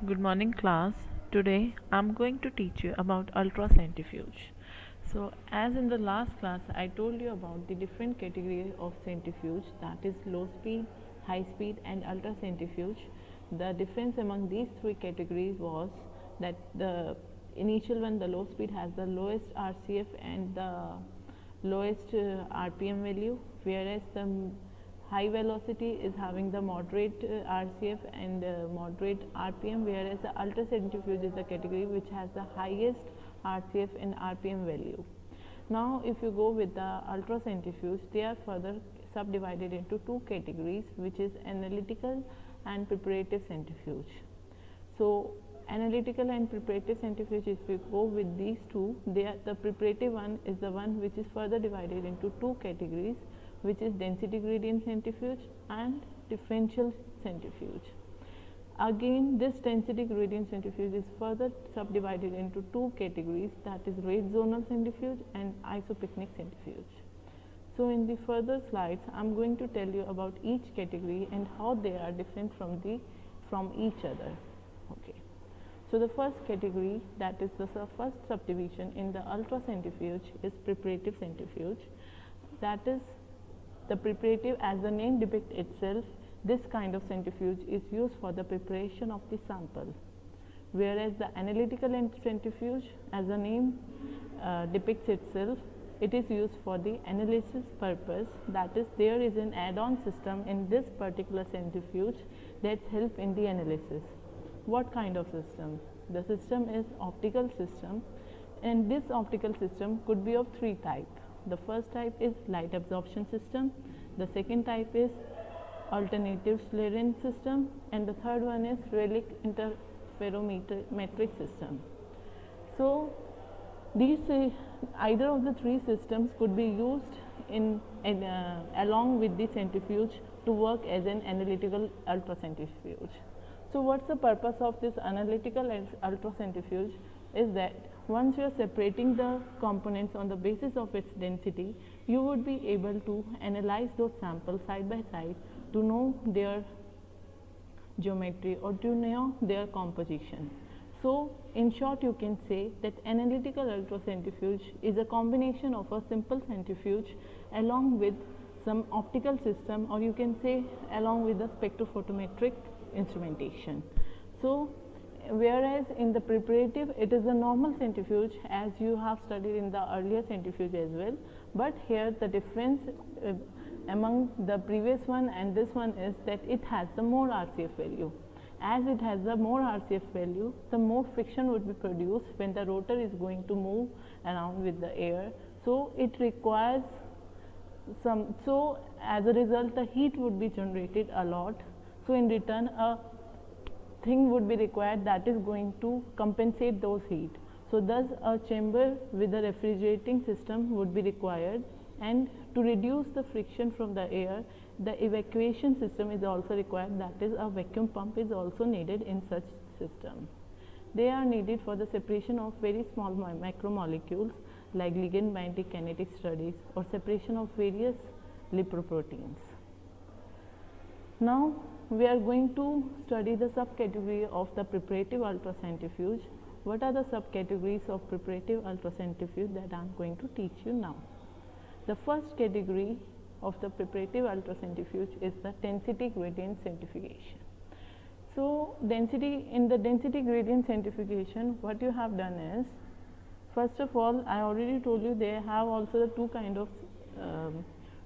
Good morning, class. Today I'm going to teach you about ultracentrifuge. So, as in the last class, I told you about the different categories of centrifuge, that is low speed, high speed, and ultracentrifuge. The difference among these three categories was that the initial one, the low speed, has the lowest RCF and the lowest RPM value, whereas the high velocity is having the moderate RCF and moderate RPM, whereas the ultracentrifuge is the category which has the highest RCF and RPM value. Now, if you go with the ultracentrifuge, they are further subdivided into two categories, which is analytical and preparative centrifuge. So, analytical and preparative centrifuge, if we go with these two, the preparative one is the one which is further divided into two categories, which is density gradient centrifuge and differential centrifuge. Again, this density gradient centrifuge is further subdivided into two categories, that is rate zonal centrifuge and isopycnic centrifuge. So, in the further slides, I am going to tell you about each category and how they are different from each other. Okay. So, the first category, that is the first subdivision in the ultracentrifuge, is preparative centrifuge. That is the preparative, as the name depicts itself, this kind of centrifuge is used for the preparation of the sample, whereas the analytical centrifuge, as the name depicts itself, it is used for the analysis purpose. That is, there is an add-on system in this particular centrifuge that helps in the analysis. What kind of system? The system is optical system, and this optical system could be of three types. The first type is light absorption system, the second type is alternative Schlieren system, and the third one is relic interferometric system. So, these either of the three systems could be used along with the centrifuge to work as an analytical ultracentrifuge. So, what's the purpose of this analytical ultracentrifuge is that once you are separating the components on the basis of its density, you would be able to analyze those samples side by side to know their geometry or to know their composition. So, in short, you can say that analytical ultracentrifuge is a combination of a simple centrifuge along with some optical system, or you can say along with the spectrophotometric instrumentation. So, whereas in the preparative it is a normal centrifuge, as you have studied in the earlier centrifuge as well, but here the difference among the previous one and this one is that it has the more RCF value. As it has the more RCF value, the more friction would be produced when the rotor is going to move around with the air. So, it requires so as a result the heat would be generated a lot. So, in return a thing would be required that is going to compensate those heat. So, thus a chamber with a refrigerating system would be required, and to reduce the friction from the air, the evacuation system is also required, that is a vacuum pump is also needed in such system. They are needed for the separation of very small macromolecules like ligand binding kinetic studies or separation of various lipoproteins. Now, we are going to study the subcategory of the preparative ultracentrifuge. What are the subcategories of preparative ultracentrifuge that I am going to teach you now? The first category of the preparative ultracentrifuge is the density gradient centrifugation. So, in the density gradient centrifugation, what you have done is, first of all, I already told you they have also the two kind of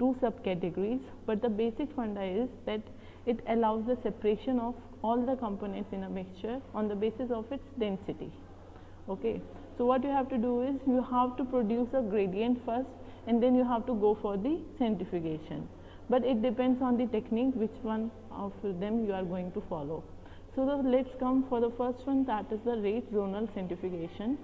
two subcategories, but the basic funda is that it allows the separation of all the components in a mixture on the basis of its density. Okay. So, what you have to do is you have to produce a gradient first, and then you have to go for the centrifugation, but it depends on the technique which one of them you are going to follow. So, let's come for the first one, that is the rate zonal centrifugation.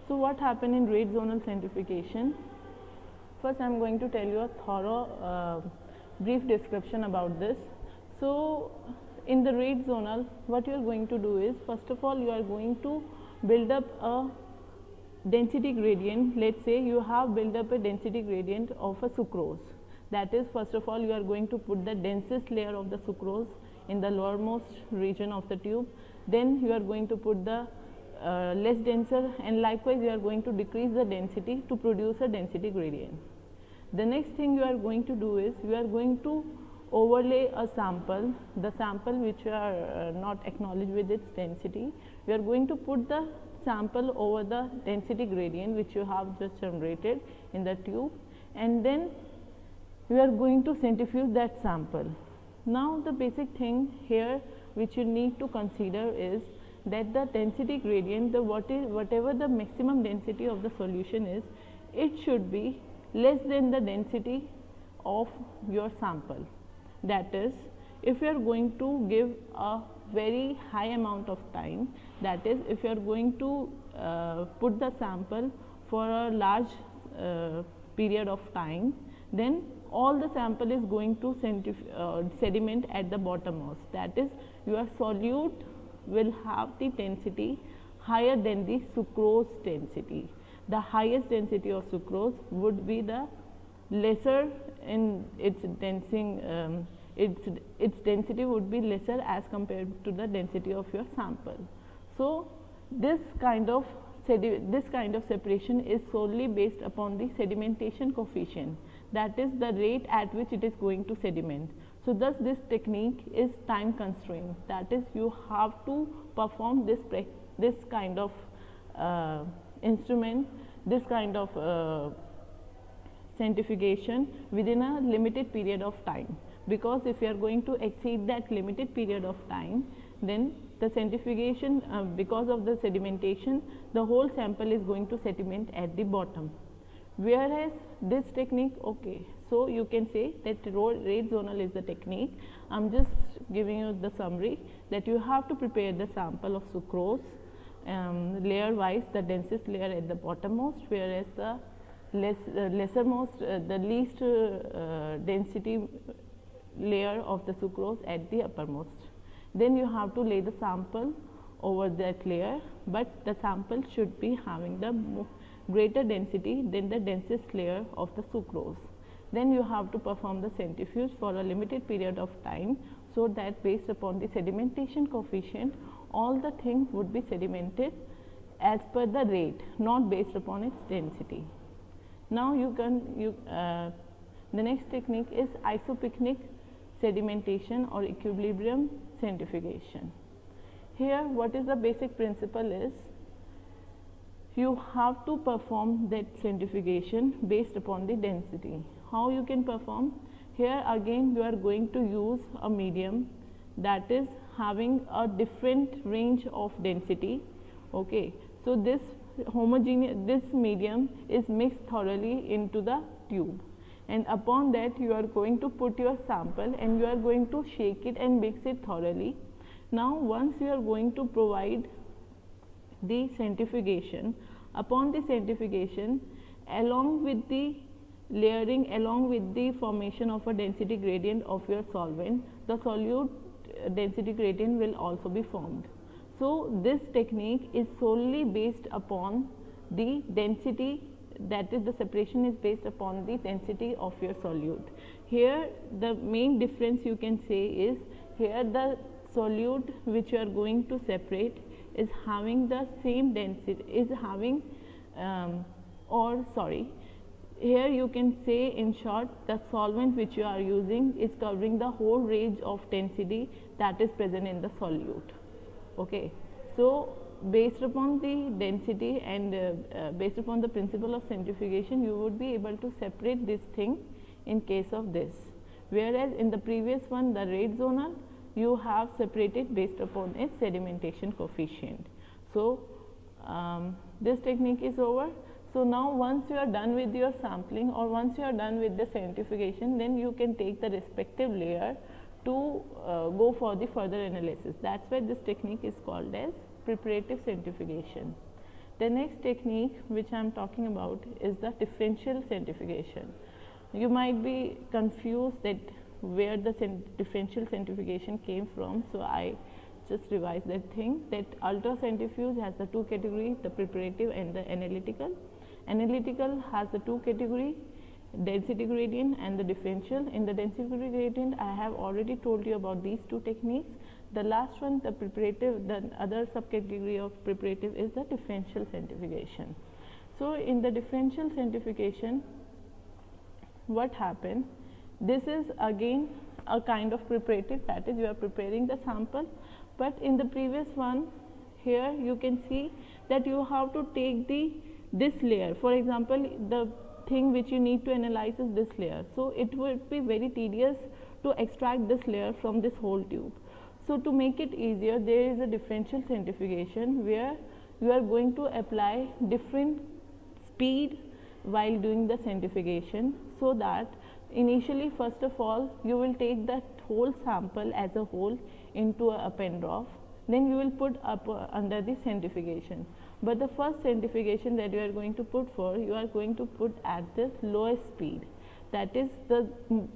So, what happened in rate zonal centrifugation? First, I am going to tell you a thorough brief description about this. So, in the rate zonal, what you are going to do is, first of all, you are going to build up a density gradient. Let's say you have built up a density gradient of a sucrose. That is, first of all, you are going to put the densest layer of the sucrose in the lowermost region of the tube. Then you are going to put the less denser, and likewise you are going to decrease the density to produce a density gradient. The next thing you are going to do is you are going to overlay a sample, the sample which you are not acknowledged with its density. You are going to put the sample over the density gradient which you have just generated in the tube, and then you are going to centrifuge that sample. Now, the basic thing here which you need to consider is that the density gradient, whatever the maximum density of the solution is, it should be less than the density of your sample. That is, if you are going to give a very high amount of time, that is, if you are going to put the sample for a large period of time, then all the sample is going to sediment at the bottommost. That is, your solute will have the density higher than the sucrose density. The highest density of sucrose would be the lesser in its densing, its density would be lesser as compared to the density of your sample. So, this kind of separation is solely based upon the sedimentation coefficient, that is the rate at which it is going to sediment. So, thus this technique is time constrained, that is you have to perform this kind of instrument, this kind of centrifugation within a limited period of time, because if you are going to exceed that limited period of time, then the centrifugation because of the sedimentation, the whole sample is going to sediment at the bottom. Whereas this technique, okay, so you can say that rate zonal is the technique. I am just giving you the summary that you have to prepare the sample of sucrose layer wise, the densest layer at the bottommost, whereas the lessermost, the least density layer of the sucrose at the uppermost. Then you have to lay the sample over that layer, but the sample should be having the greater density than the densest layer of the sucrose. Then you have to perform the centrifuge for a limited period of time, so that based upon the sedimentation coefficient, all the things would be sedimented as per the rate, not based upon its density. Now, the next technique is isopycnic sedimentation or equilibrium centrifugation. Here, what is the basic principle is, you have to perform that centrifugation based upon the density. How you can perform? Here again you are going to use a medium that is having a different range of density. Okay. So, this medium is mixed thoroughly into the tube, and upon that you are going to put your sample and you are going to shake it and mix it thoroughly. Now, once you are going to provide the centrifugation, upon the centrifugation, along with the layering, along with the formation of a density gradient of your solvent, the solute density gradient will also be formed. So, this technique is solely based upon the density, that is the separation is based upon the density of your solute. Here the main difference you can say is, here the solute which you are going to separate is having the same density, is having here you can say in short, the solvent which you are using is covering the whole range of density that is present in the solute. Okay. So, based upon the density and based upon the principle of centrifugation, you would be able to separate this thing in case of this, whereas in the previous one, the rate zonal, you have separated based upon its sedimentation coefficient. So, this technique is over. So, now once you are done with your sampling or once you are done with the centrifugation, then you can take the respective layer to go for the further analysis. That is why this technique is called as preparative centrifugation. The next technique which I am talking about is the differential centrifugation. You might be confused that where the differential centrifugation came from. So, I just revise that thing, that ultracentrifuge has the two categories, the preparative and the analytical. Analytical has the two category, density gradient and the differential. In the density gradient, I have already told you about these two techniques. The last one, the preparative, the other subcategory of preparative is the differential centrifugation. So in the differential centrifugation, what happens? This is again a kind of preparative, that is you are preparing the sample, but in the previous one, here you can see that you have to take this layer. For example, the thing which you need to analyze is this layer. So it would be very tedious to extract this layer from this whole tube. So to make it easier, there is a differential centrifugation where you are going to apply different speed while doing the centrifugation, so that initially, first of all, you will take that whole sample as a whole into a Eppendorf, then you will put up under the centrifugation. But the first centrifugation that you are going to put for, you are going to put at the lowest speed, that is the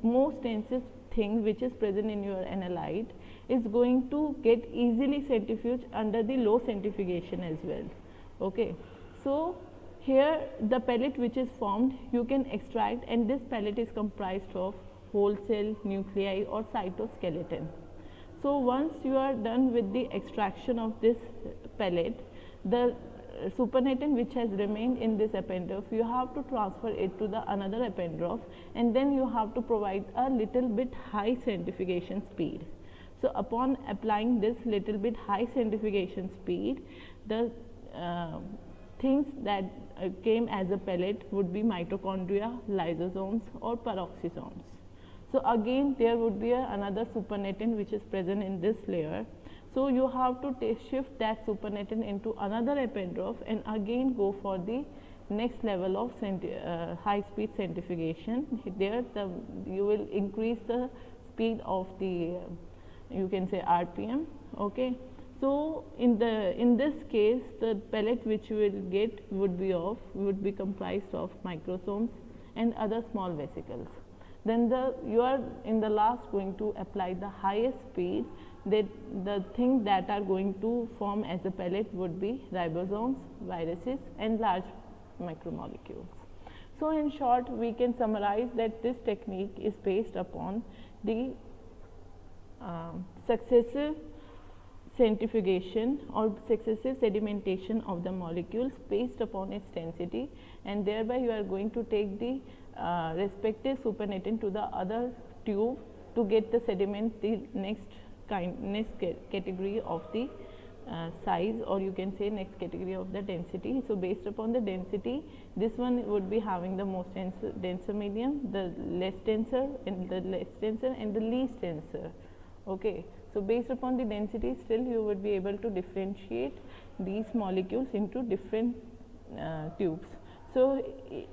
most densest thing which is present in your analyte is going to get easily centrifuged under the low centrifugation as well. Okay. So here the pellet which is formed you can extract, and this pellet is comprised of whole cell, nuclei or cytoskeleton. So once you are done with the extraction of this pellet, the supernatant which has remained in this Eppendorf, you have to transfer it to the another Eppendorf, and then you have to provide a little bit high centrifugation speed. So upon applying this little bit high centrifugation speed, the things that came as a pellet would be mitochondria, lysosomes or peroxisomes. So again there would be another supernatant which is present in this layer. So you have to shift that supernatant into another Eppendorf and again go for the next level of high speed centrifugation. There you will increase the speed of the you can say RPM. Okay. So in this case, the pellet which you will get would be comprised of microsomes and other small vesicles. Then you are in the last going to apply the highest speed. That the things that are going to form as a pellet would be ribosomes, viruses and large macromolecules. So in short, we can summarize that this technique is based upon the successive centrifugation or successive sedimentation of the molecules based upon its density, and thereby you are going to take the respective supernatant to the other tube to get the sediment, the next category of the size, or you can say next category of the density. So based upon the density, this one would be having the most denser medium, the less denser and the least denser. Okay. So based upon the density, still you would be able to differentiate these molecules into different tubes. So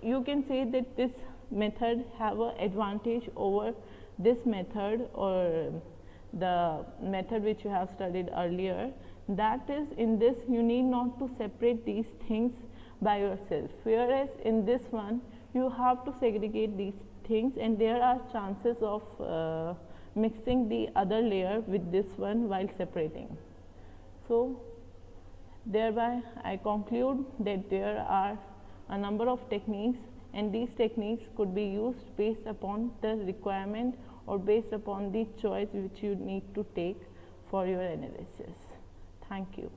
you can say that this method have an advantage over this method or the method which you have studied earlier, that is in this you need not to separate these things by yourself, whereas in this one you have to segregate these things and there are chances of mixing the other layer with this one while separating. So thereby I conclude that there are a number of techniques, and these techniques could be used based upon the requirement or based upon the choice which you need to take for your analysis. Thank you.